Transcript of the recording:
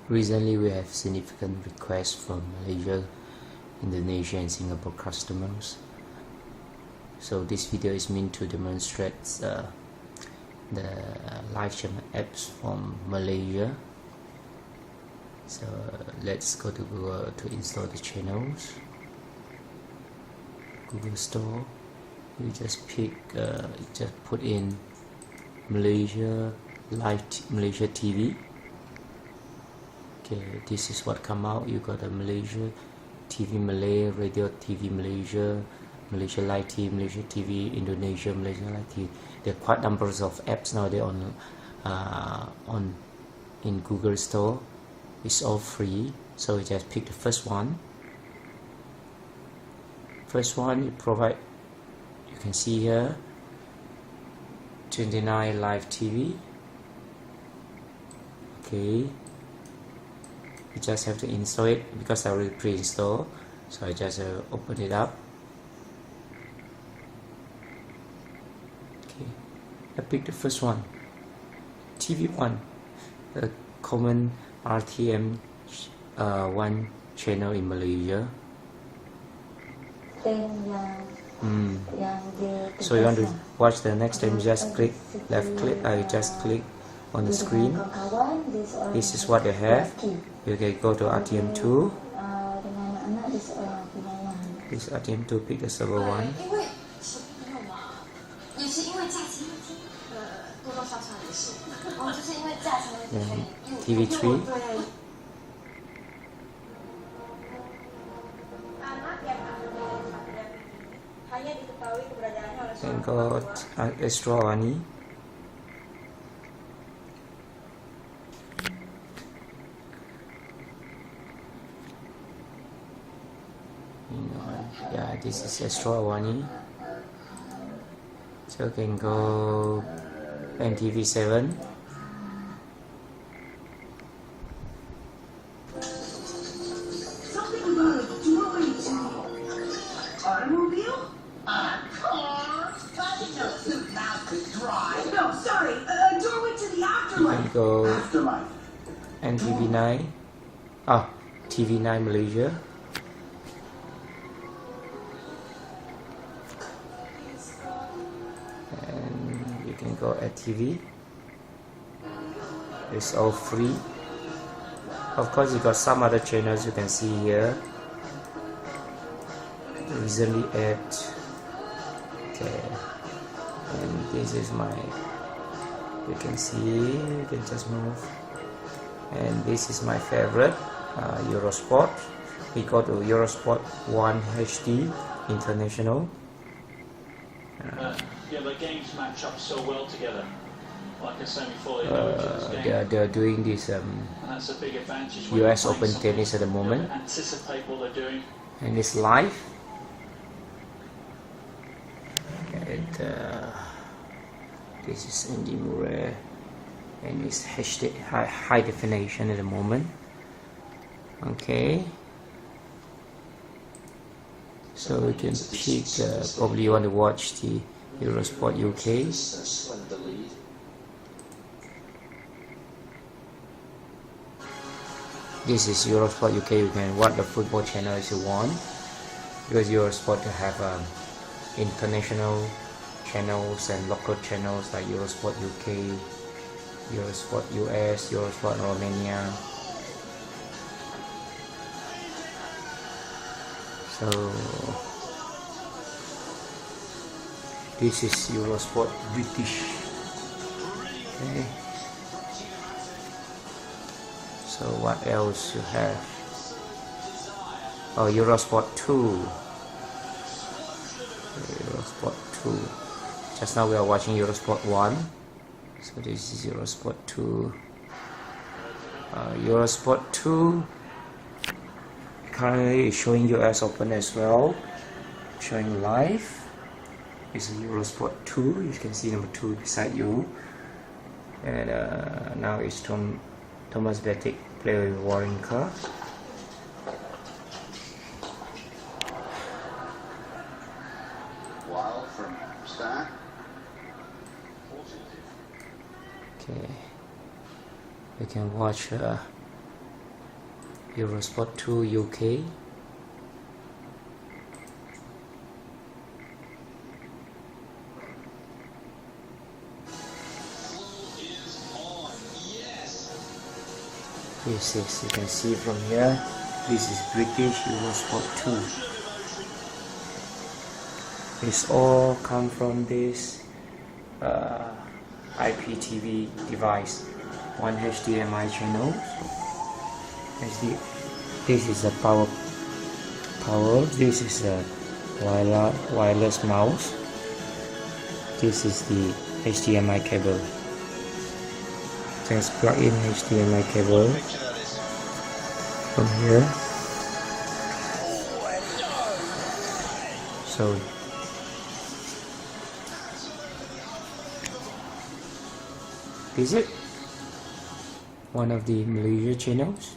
Recently, we have significant requests from Malaysia, Indonesia and Singapore customers. So this video is meant to demonstrate the live channel apps from Malaysia. So let's go to Google to install the channels. Google Store. You just pick, just put in Malaysia Malaysia TV. Okay, this is what come out. You got a Malaysia TV Malay, Radio TV Malaysia, Malaysia Live TV, Malaysia TV, Indonesia, Malaysia Live TV. There are quite numbers of apps nowadays on in Google Store. It's all free, so you just pick the first one. First one you provide, you can see here 29 Live TV. Okay, you just have to install it because I already pre-installed, so I just open it up. Okay, I pick the first one, TV1, a common RTM one channel in Malaysia. So you want to watch the next time, just click left click, just click on the screen. This is what they have. You can go to RTM2. This RTM2, pick the server one. Then TV3. Then got Astro. Yeah, this is Astro. So you can go NTV7. Go NTV9, TV9 Malaysia, and you can go at TV. It's all free. Of course, you got some other channels you can see here. Recently add. Okay, and this is my. You can see, you can just move, and this is my favorite, Eurosport. We go to Eurosport 1 HD International. Yeah, the games match up so well together. Like a semi-final. They are doing this that's a big advantage US Open tennis at the moment, anticipate what they're doing, and it's live. And this is Andy Murray, and it's HD high definition at the moment. Okay, so we can pick. Probably you want to watch the Eurosport UK. This is Eurosport UK. You can watch the football channel if you want, because Eurosport to have international channels and local channels like Eurosport UK, Eurosport US, Eurosport Romania. So this is Eurosport British. Okay. So what else you have? Oh, Eurosport 2. Eurosport 2. Just now we are watching Eurosport 1. So this is Eurosport 2. Eurosport 2 currently is showing US Open as well. Showing live. This is Eurosport 2. You can see number 2 beside you. And now it's Thomas Betic play with Warrington. Okay, you can watch Eurosport 2 UK. This is, you can see from here, this is British Eurosport 2. This all come from this IPTV device. One HDMI channel. This is a power. This is a wireless mouse. This is the HDMI cable. Just plug in HDMI cable from here. So this is one of the Malaysia channels.